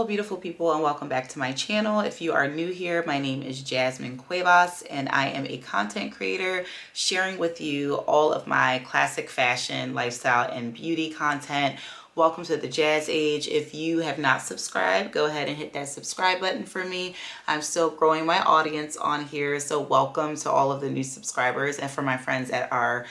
beautiful people, and welcome back to my channel. If you are new here, my name is Jasmine Cuevas and I am a content creator sharing with you all of my classic fashion, lifestyle, and beauty content. Welcome to the Jazz Age. If you have not subscribed, go ahead and hit that subscribe button for me. I'm still growing my audience on here, so welcome to all of the new subscribers, and for my friends that are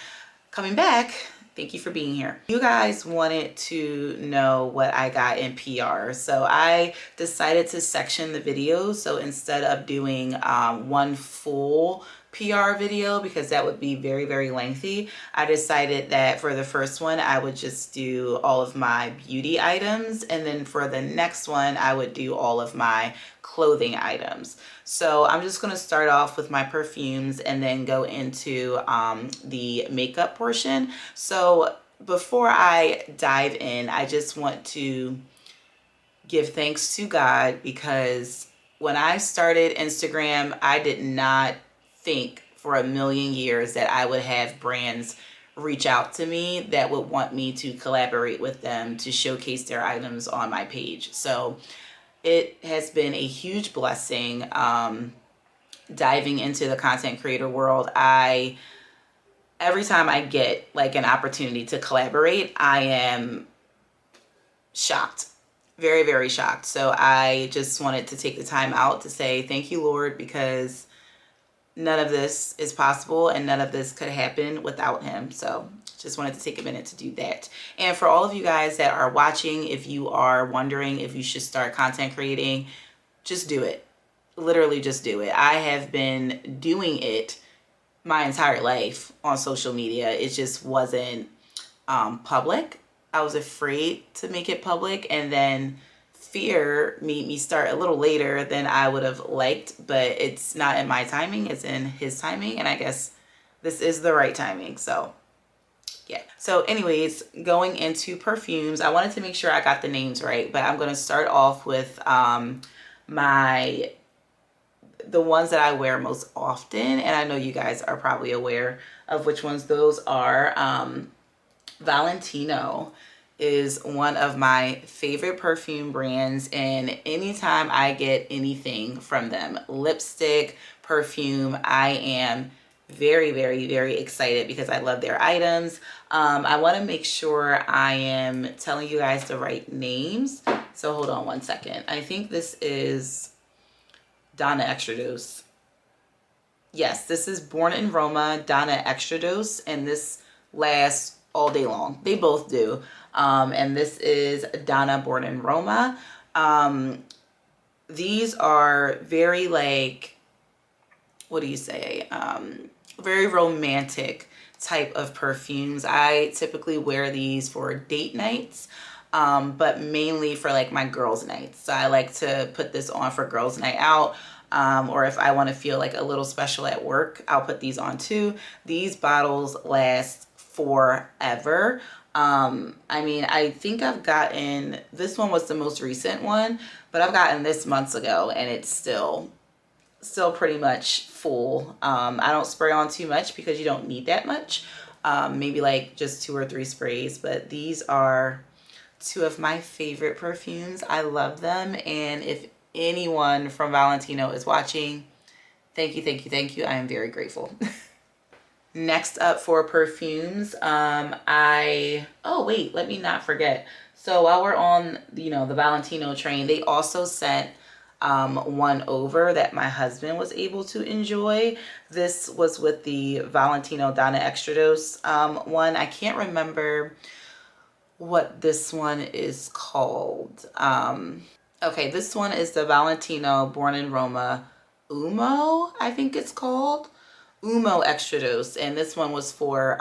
coming back, thank you for being here. You guys wanted to know what I got in PR. So I decided to section the videos. So instead of doing one full PR video, because that would be very, very lengthy, I decided that for the first one, I would just do all of my beauty items. And then for the next one, I would do all of my clothing items. So I'm just going to start off with my perfumes and then go into the makeup portion. So before I dive in, I just want to give thanks to God, because when I started Instagram, I did not think for a million years that I would have brands reach out to me that would want me to collaborate with them to showcase their items on my page. So it has been a huge blessing diving into the content creator world. Every time I get like an opportunity to collaborate, I am shocked. Very, very shocked. So I just wanted to take the time out to say thank you, Lord, because none of this is possible and none of this could happen without him. So just wanted to take a minute to do that. And for all of you guys that are watching, if you are wondering if you should start content creating, just do it. Literally just do it. I have been doing it my entire life on social media. It just wasn't public. I was afraid to make it public, and then fear made me start a little later than I would have liked, but it's not in my timing, it's in his timing, and I guess this is the right timing. So yeah. So anyways, going into perfumes, I wanted to make sure I got the names right, but I'm going to start off with the ones that I wear most often, and I know you guys are probably aware of which ones those are. Valentino is one of my favorite perfume brands, and anytime I get anything from them, lipstick, perfume, I am very, very, very excited because I love their items. I want to make sure I am telling you guys the right names. So hold on one second. I think this is Donna Extra Dose. Yes, this is Born in Roma Donna Extra Dose, and this lasts all day long. They both do. And this is Donna Born in Roma. These are very, like, what do you say? Very romantic type of perfumes. I typically wear these for date nights, but mainly for like my girls' nights. So I like to put this on for girls' night out. Or if I want to feel like a little special at work, I'll put these on too. These bottles last forever. I mean, I think I've gotten, this one was the most recent one, but I've gotten this months ago and it's still pretty much full. I don't spray on too much because you don't need that much. Maybe like just 2 or 3 sprays, but these are 2 of my favorite perfumes. I love them. And if anyone from Valentino is watching, thank you, thank you, thank you. I am very grateful. Next up for perfumes, oh wait, let me not forget. So while we're on, the Valentino train, they also sent one over that my husband was able to enjoy. This was with the Valentino Donna Extra Dose one. I can't remember what this one is called. Okay, this one is the Valentino Born in Roma Umo, I think it's called. Umo Extra Dose, and this one was for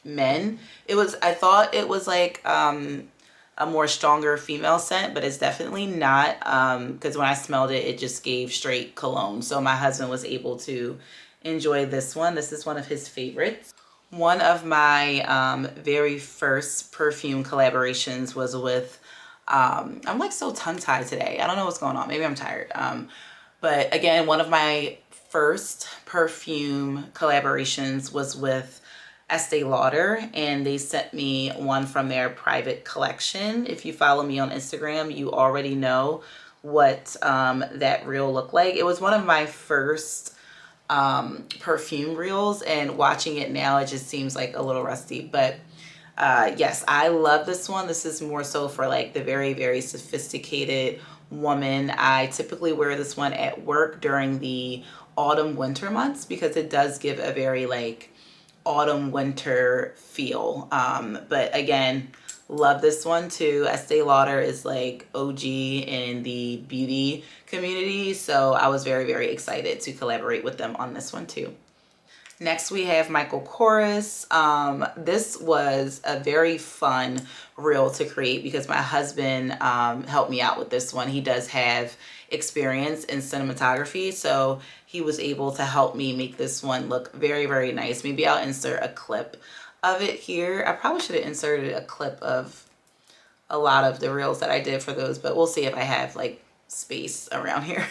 men. I thought it was like a more stronger female scent, but it's definitely not, because when I smelled it, it just gave straight cologne. So my husband was able to enjoy this one. This is one of his favorites. One of my very first perfume collaborations was with, I'm like so tongue-tied today. I don't know what's going on. Maybe I'm tired. But again, one of my first perfume collaborations was with Estee Lauder, and they sent me one from their private collection. If you follow me on Instagram, you already know what that reel looked like. It was one of my first perfume reels, and watching it now, it just seems like a little rusty. But yes, I love this one. This is more so for like the very, very sophisticated woman. I typically wear this one at work during the autumn winter months because it does give a very like autumn winter feel. But again, love this one too. Estee Lauder is like OG in the beauty community, so I was very, very excited to collaborate with them on this one too. Next, we have Michael Kors. This was a very fun reel to create because my husband helped me out with this one. He does have experience in cinematography, so he was able to help me make this one look very, very nice. Maybe I'll insert a clip of it here. I probably should have inserted a clip of a lot of the reels that I did for those, but we'll see if I have like space around here.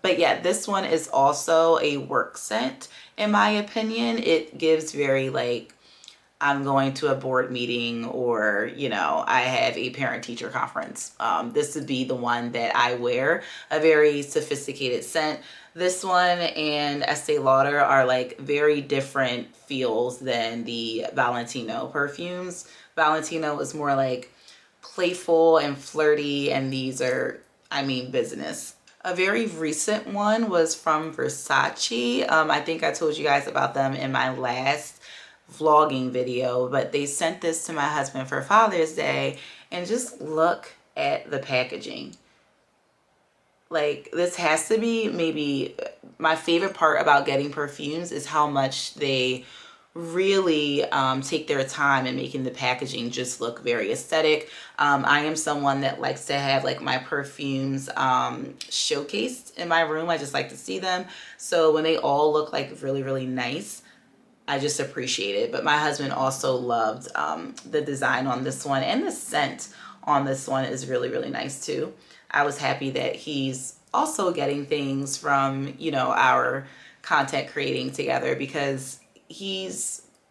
But yeah, this one is also a work scent in my opinion. It gives very like, I'm going to a board meeting, or you know, I have a parent teacher conference. This would be the one that I wear. A very sophisticated scent. This one and Estee Lauder are like very different feels than the Valentino perfumes. Valentino is more like playful and flirty, and these are, I mean, business. A very recent one was from Versace. I think I told you guys about them in my last vlogging video, but they sent this to my husband for Father's Day, and just look at the packaging. Like, this has to be maybe my favorite part about getting perfumes is how much they really take their time in making the packaging just look very aesthetic. I am someone that likes to have like my perfumes showcased in my room. I just like to see them. So when they all look like really, really nice, I just appreciate it. But my husband also loved the design on this one, and the scent on this one is really, really nice too. I was happy that he's also getting things from, you know, our content creating together, because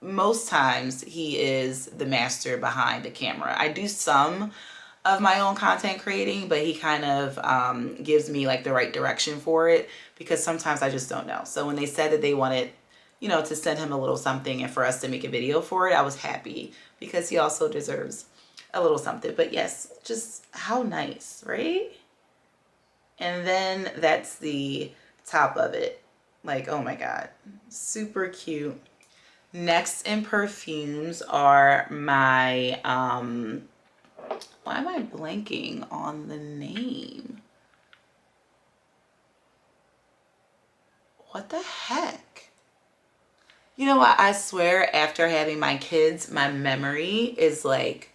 most times he is the master behind the camera. I do some of my own content creating, but he kind of gives me like the right direction for it, because sometimes I just don't know. So when they said that they wanted, you know, to send him a little something and for us to make a video for it, I was happy, because he also deserves a little something. But yes, just how nice, right? And then that's the top of it. Like, oh my God, super cute. Next in perfumes are my, why am I blanking on the name? What the heck? You know what? I swear after having my kids, my memory is like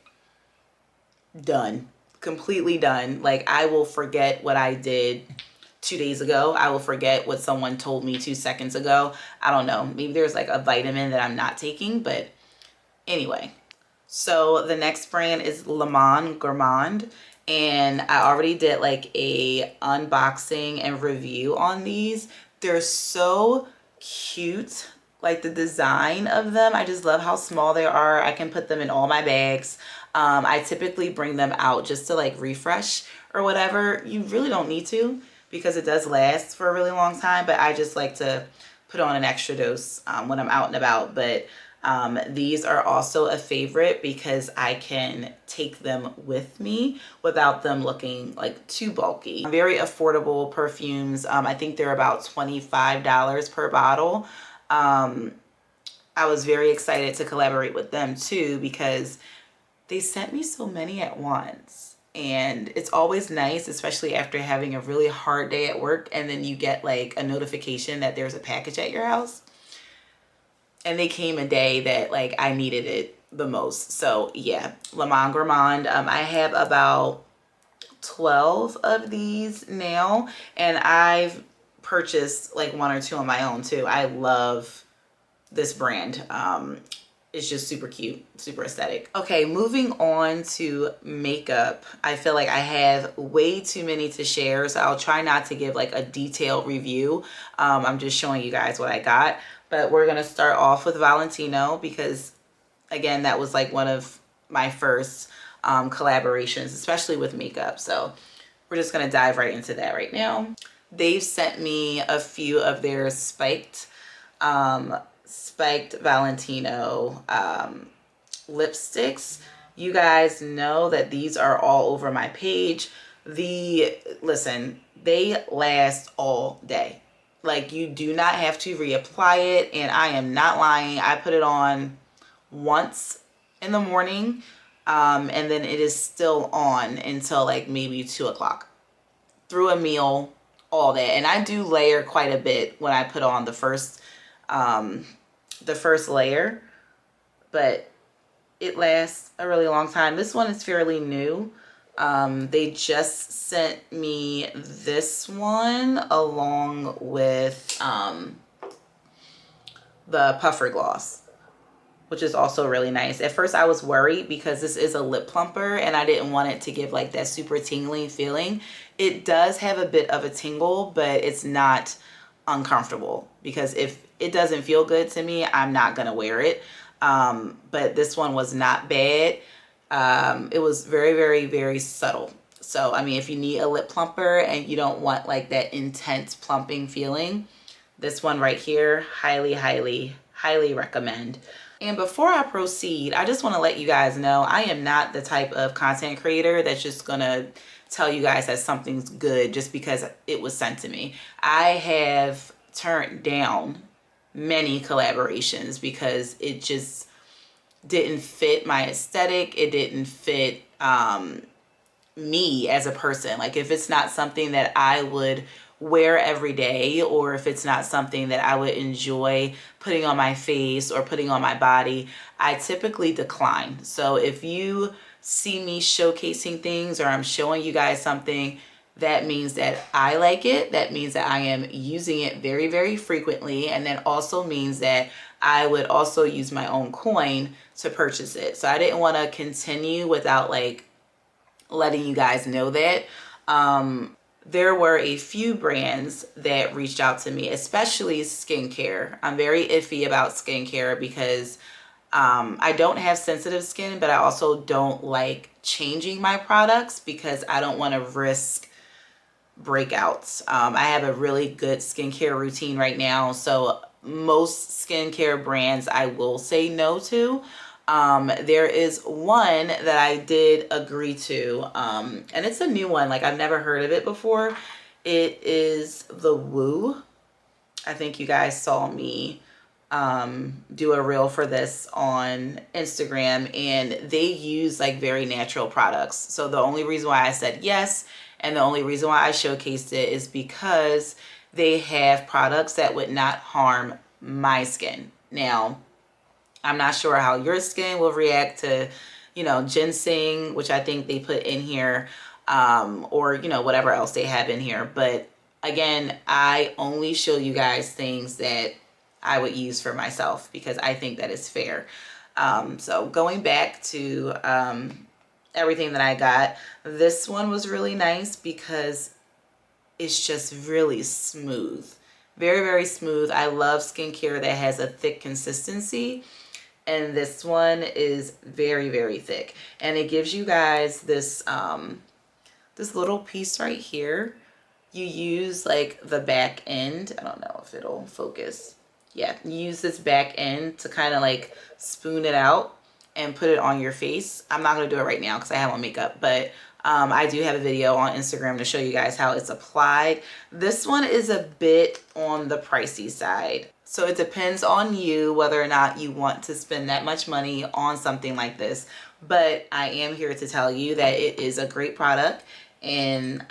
done, completely done. Like, I will forget what I did 2 days ago. I will forget what someone told me 2 seconds ago. I don't know. Maybe there's like a vitamin that I'm not taking, but anyway. So the next brand is Le Monde Gourmand, and I already did like a unboxing and review on these. They're so cute. Like, the design of them, I just love how small they are. I can put them in all my bags. I typically bring them out just to like refresh or whatever. You really don't need to, because it does last for a really long time, but I just like to put on an extra dose when I'm out and about. But these are also a favorite because I can take them with me without them looking like too bulky. Very affordable perfumes. I think they're about $25 per bottle. I was very excited to collaborate with them too, because they sent me so many at once. And it's always nice, especially after having a really hard day at work, and then you get like a notification that there's a package at your house. And they came a day that like I needed it the most. So yeah, Le Monde Gourmand. I have about 12 of these now, and I've purchased like 1 or 2 on my own too. I love this brand. It's just super cute, super aesthetic. Okay, moving on to makeup. I feel like I have way too many to share, so I'll try not to give like a detailed review. I'm just showing you guys what I got. But we're gonna start off with Valentino, because Again, that was like one of my first collaborations, especially with makeup. So we're just gonna dive right into that right now. They've sent me a few of their spiked Valentino lipsticks. You guys know that these are all over my page. Listen, they last all day. Like, you do not have to reapply it, and I am not lying. I put it on once in the morning, and then it is still on until like maybe 2 o'clock through a meal, all that. And I do layer quite a bit when I put on the first layer, but it lasts a really long time. This one is fairly new. They just sent me this one along with the puffer gloss, which is also really nice. At first I was worried because this is a lip plumper and I didn't want it to give like that super tingling feeling. It does have a bit of a tingle, but it's not uncomfortable, because if it doesn't feel good to me, I'm not gonna wear it. But this one was not bad. It was very, very, very subtle. So, I mean, if you need a lip plumper and you don't want like that intense plumping feeling, this one right here, highly, highly, highly recommend. And before I proceed, I just want to let you guys know I am not the type of content creator that's just gonna tell you guys that something's good just because it was sent to me. I have turned down many collaborations because it just didn't fit my aesthetic. It didn't fit me as a person. Like, if it's not something that I would wear every day, or if it's not something that I would enjoy putting on my face or putting on my body, I typically decline. So if you see me showcasing things, or I'm showing you guys something, that means that I like it. That means that I am using it very, very frequently. And that also means that I would also use my own coin to purchase it. So I didn't want to continue without like letting you guys know that. There were a few brands that reached out to me, especially skincare. I'm very iffy about skincare because I don't have sensitive skin, but I also don't like changing my products because I don't want to risk breakouts. I have a really good skincare routine right now, so most skincare brands I will say no to. There is one that I did agree to, and it's a new one. Like, I've never heard of it before. It is the Woo. I think you guys saw me do a reel for this on Instagram, and they use like very natural products. So the only reason why I said yes, and the only reason why I showcased it, is because they have products that would not harm my skin. Now, I'm not sure how your skin will react to, ginseng, which I think they put in here, or, whatever else they have in here. But again, I only show you guys things that I would use for myself because I think that is fair. So going back to everything that I got, this one was really nice because it's just really smooth. Very, very smooth. I love skincare that has a thick consistency. And this one is very, very thick. And it gives you guys this, this little piece right here. You use like the back end. I don't know if it'll focus. Yeah, you use this back end to kind of like spoon it out and put it on your face. I'm not going to do it right now because I have on makeup, but I do have a video on Instagram to show you guys how it's applied. This one is a bit on the pricey side. So it depends on you whether or not you want to spend that much money on something like this. But I am here to tell you that it is a great product, and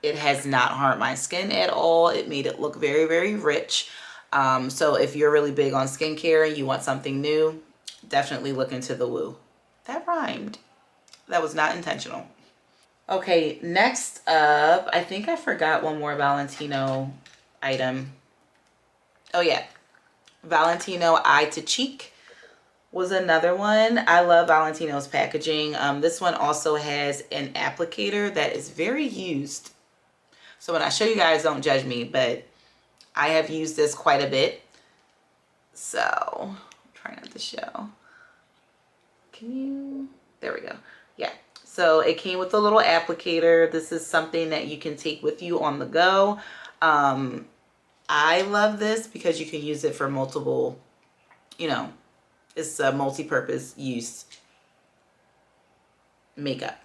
it has not harmed my skin at all. It made it look very, very rich. So if you're really big on skincare and you want something new, definitely look into the Woo. That rhymed. That was not intentional. Okay, next up, I think I forgot one more Valentino item. Oh yeah, Valentino Eye to Cheek was another one. I love Valentino's packaging. This one also has an applicator that is very used. So when I show you guys, don't judge me, but I have used this quite a bit. So, try not to show. There we go. Yeah. So it came with a little applicator. This is something that you can take with you on the go. I love this because you can use it for multiple, you know, it's a multi-purpose use makeup.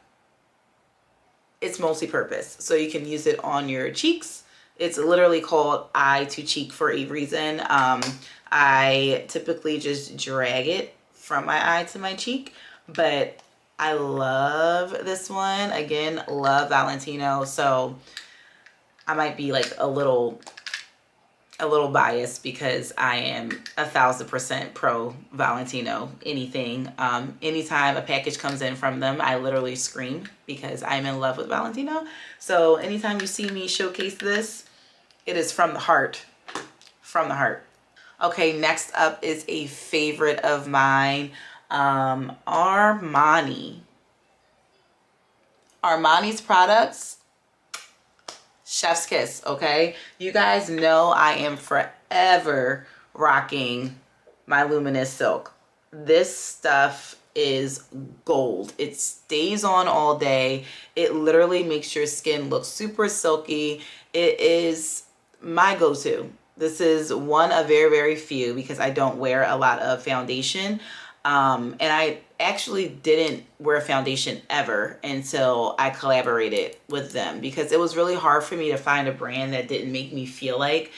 It's multi-purpose. So you can use it on your cheeks. It's literally called eye to cheek for a reason. I typically just drag it from my eye to my cheek, but I love this one. Again, love Valentino. So I might be like a little biased because I am 1000% pro Valentino. Anything, anytime a package comes in from them, I literally scream because I'm in love with Valentino. So anytime you see me showcase this, it is from the heart, from the heart. Okay, next up is a favorite of mine, Armani. Armani's products, chef's kiss, okay? You guys know I am forever rocking my Luminous Silk. This stuff is gold. It stays on all day. It literally makes your skin look super silky. It is my go-to. This is one of very, very few because I don't wear a lot of foundation. And I actually didn't wear foundation ever until I collaborated with them because it was really hard for me to find a brand that didn't make me feel like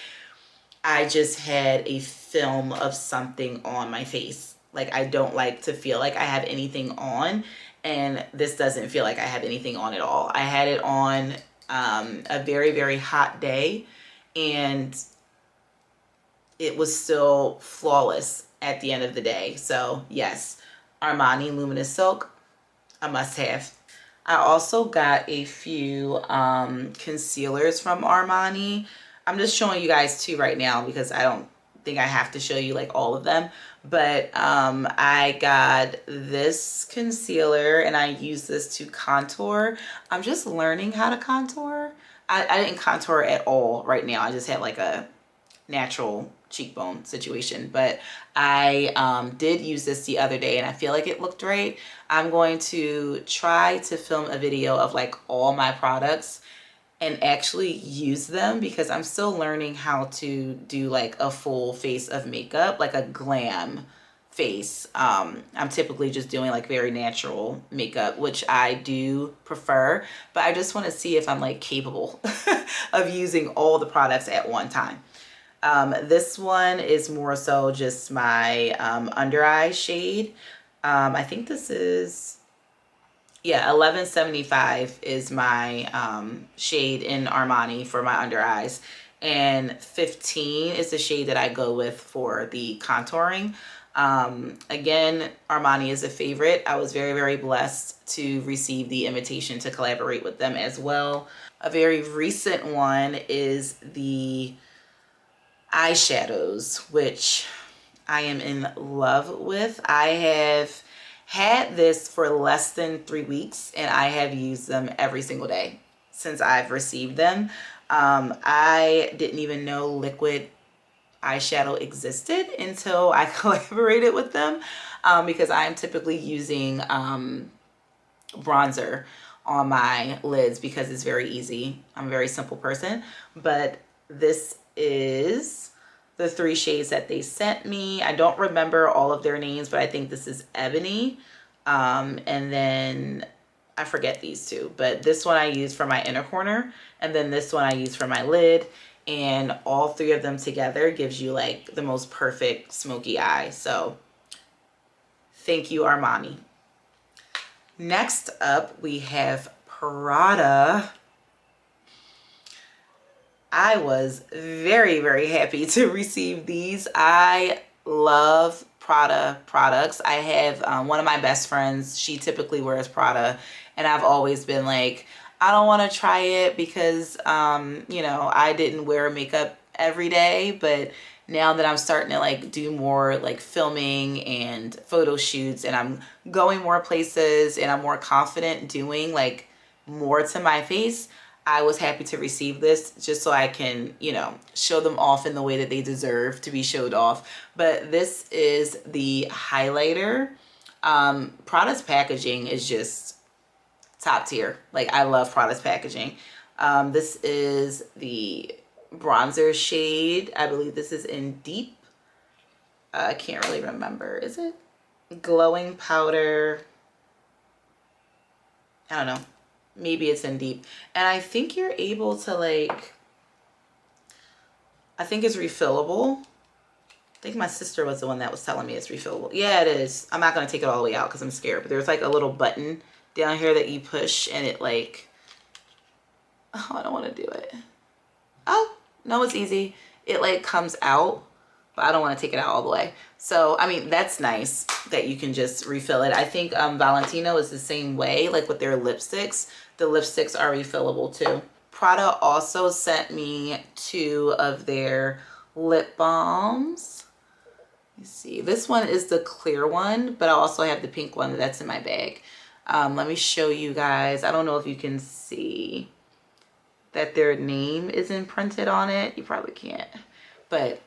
I just had a film of something on my face. Like, I don't like to feel like I have anything on, and this doesn't feel like I have anything on at all. I had it on a very, very hot day, and it was still flawless at the end of the day. So yes, Armani Luminous Silk, a must-have. I also got a few concealers from Armani. I'm just showing you guys two right now because I don't think I have to show you like all of them. But I got this concealer and I use this to contour. I'm just learning how to contour. I didn't contour at all right now. I just had like a natural cheekbone situation, but I did use this the other day and I feel like it looked right. I'm going to try to film a video of like all my products and actually use them because I'm still learning how to do like a full face of makeup, like a glam face. I'm typically just doing like very natural makeup, which I do prefer, but I just want to see if I'm like capable of using all the products at one time. This one is more so just my under eye shade. I think this is, yeah, 1175 is my shade in Armani for my under eyes. And 15 is the shade that I go with for the contouring. Again, Armani is a favorite. I was very, very blessed to receive the invitation to collaborate with them as well. A very recent one is the eyeshadows, which I am in love with. I have had this for less than 3 weeks and I have used them every single day since I've received them. I didn't even know liquid eyeshadow existed until I collaborated with them because I'm typically using bronzer on my lids because it's very easy. I'm a very simple person, but this is the 3 shades that they sent me. I don't remember all of their names, but I think this is Ebony. And then I forget these two, but this one I use for my inner corner. And then this one I use for my lid. And all 3 of them together gives you like the most perfect smoky eye. So thank you, Armani. Next up, we have Prada. I was very, very happy to receive these. I love Prada products. I have one of my best friends. She typically wears Prada. And I've always been like, I don't want to try it because, you know, I didn't wear makeup every day. But now that I'm starting to like do more like filming and photo shoots and I'm going more places and I'm more confident doing like more to my face, I was happy to receive this just so I can, you know, show them off in the way that they deserve to be showed off. But this is the highlighter. Prada's packaging is just top tier. Like, I love Prada's packaging. This is the bronzer shade. I believe this is in Deep. I can't really remember. Is it glowing powder? I don't know. Maybe it's in Deep. And I think you're able to, like, I think it's refillable. I think my sister was the one that was telling me it's refillable. Yeah, it is. I'm not going to take it all the way out because I'm scared. But there's like a little button down here that you push and it like, oh, I don't want to do it. Oh, no, it's easy. It like comes out, but I don't want to take it out all the way. So, I mean, that's nice that you can just refill it. I think Valentino is the same way, like with their lipsticks. The lipsticks are refillable too. Prada also sent me 2 of their lip balms. Let me see. This one is the clear one, but I also have the pink one that's in my bag. Let me show you guys. I don't know if you can see that their name is imprinted on it. You probably can't. But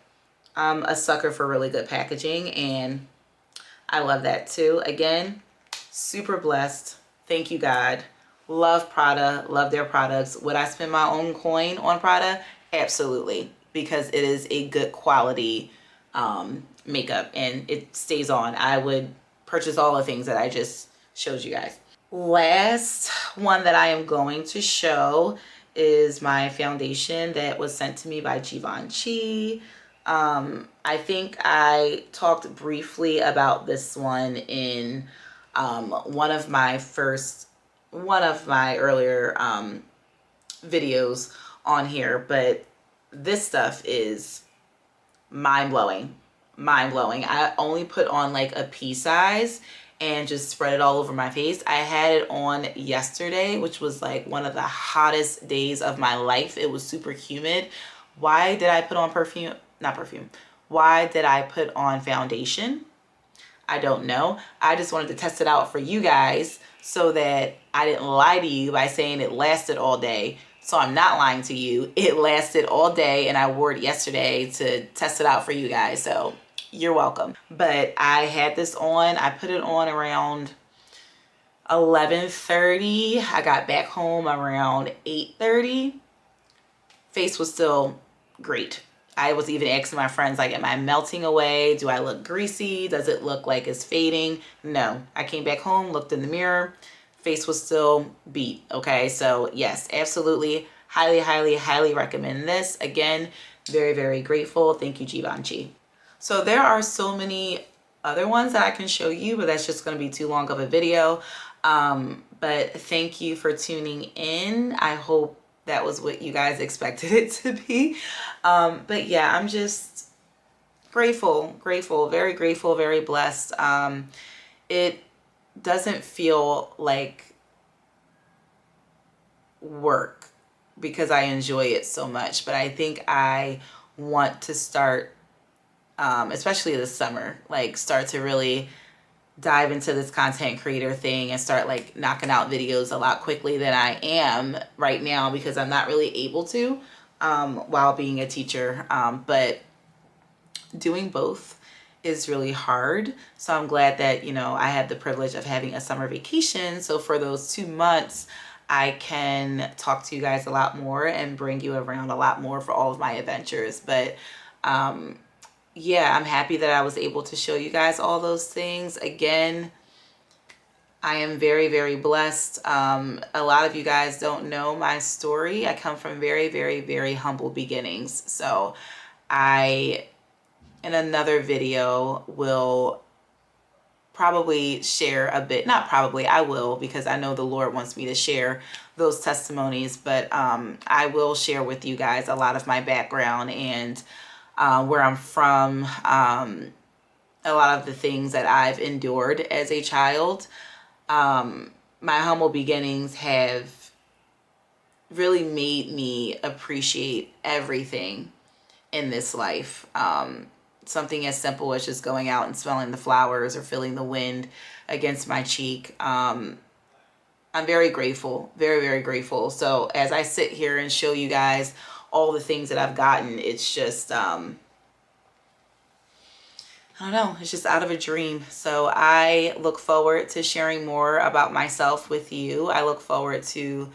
I'm a sucker for really good packaging, and I love that too. Again, super blessed. Thank you, God. Love Prada, love their products. Would I spend my own coin on Prada? Absolutely, because it is a good quality makeup and it stays on. I would purchase all the things that I just showed you guys. Last one that I am going to show is my foundation that was sent to me by Givenchy. I think I talked briefly about this one in one of my earlier videos on here, but this stuff is mind-blowing. I only put on like a pea size and just spread it all over my face. I had it on yesterday, which was like one of the hottest days of my life. It was super humid. Why did I put on why did I put on foundation? I don't know. I just wanted to test it out for you guys so that I didn't lie to you by saying it lasted all day. So I'm not lying to you. It lasted all day and I wore it yesterday to test it out for you guys. So you're welcome. But I had this on. I put it on around 11:30. I got back home around 8:30. Face was still great. I was even asking my friends, like, am I melting away? Do I look greasy? Does it look like it's fading? No. I came back home, looked in the mirror. Face was still beat. Okay. So yes, absolutely. Highly, highly, highly recommend this. Again, very, very grateful. Thank you, Givenchy. So there are so many other ones that I can show you, but that's just going to be too long of a video. But thank you for tuning in. I hope that was what you guys expected it to be. But yeah, I'm just grateful, very grateful, very blessed. It doesn't feel like work because I enjoy it so much, but I think I want to start, especially this summer, like start to really dive into this content creator thing and start like knocking out videos a lot quickly than I am right now because I'm not really able to while being a teacher. But doing both is really hard. So I'm glad that, you know, I had the privilege of having a summer vacation. So for those 2 months, I can talk to you guys a lot more and bring you around a lot more for all of my adventures. But yeah, I'm happy that I was able to show you guys all those things. Again, I am very, very blessed. A lot of you guys don't know my story. I come from very, very, very humble beginnings. So I, in another video, will probably share a bit, not probably, I will, because I know the Lord wants me to share those testimonies, but I will share with you guys a lot of my background and where I'm from, a lot of the things that I've endured as a child. My humble beginnings have really made me appreciate everything in this life. Something as simple as just going out and smelling the flowers or feeling the wind against my cheek. I'm very grateful, very, very grateful. So as I sit here and show you guys all the things that I've gotten, it's just, I don't know, it's just out of a dream. So I look forward to sharing more about myself with you. I look forward to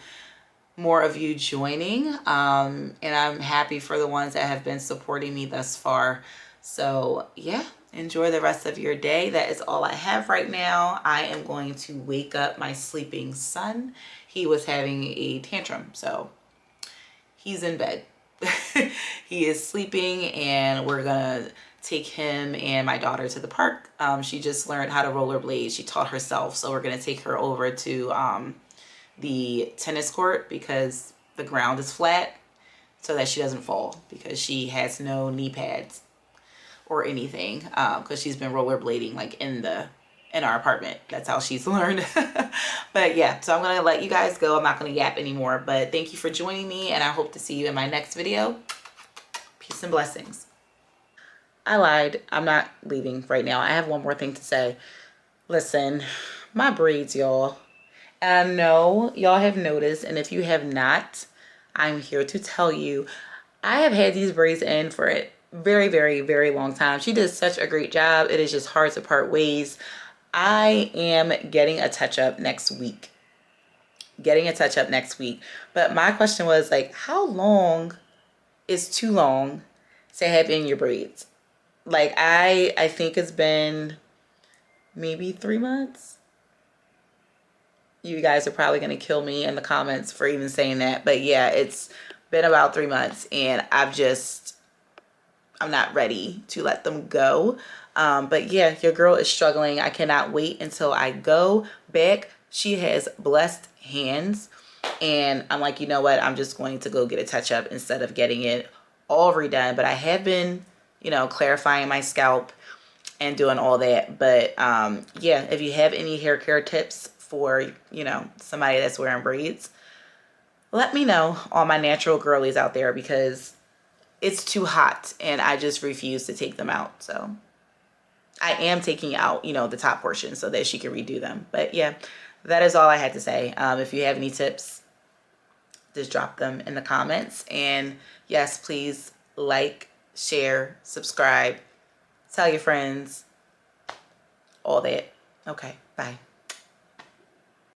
more of you joining. And I'm happy for the ones that have been supporting me thus far. So yeah, enjoy the rest of your day. That is all I have right now. I am going to wake up my sleeping son. He was having a tantrum, so he's in bed. He is sleeping, and we're gonna take him and my daughter to the park. She just learned how to rollerblade. She taught herself, so we're gonna take her over to the tennis court because the ground is flat, so that she doesn't fall, because she has no knee pads or anything, because she's been rollerblading like in our apartment. That's how she's learned. But yeah, so I'm gonna let you guys go. I'm not gonna yap anymore, but thank you for joining me, and I hope to see you in my next video. Peace and blessings. I lied. I'm not leaving right now. I have one more thing to say. Listen, my braids, y'all. And I know y'all have noticed, and if you have not, I'm here to tell you, I have had these braids in for a very, very, very long time. She did such a great job. It is just hard to part ways. I am getting a touch-up next week. But my question was, like, how long is too long to have in your braids? Like, I think it's been maybe 3 months. You guys are probably going to kill me in the comments for even saying that. But yeah, it's been about 3 months, and I'm not ready to let them go. But yeah, your girl is struggling. I cannot wait until I go back. She has blessed hands, and I'm like, you know what? I'm just going to go get a touch up instead of getting it all redone. But I have been, clarifying my scalp and doing all that. But yeah, if you have any hair care tips for, somebody that's wearing braids, let me know, all my natural girlies out there, because it's too hot and I just refuse to take them out. So I am taking out, the top portion so that she can redo them. But yeah, that is all I had to say. If you have any tips, just drop them in the comments. And yes, please like, share, subscribe, tell your friends, all that. Okay, bye.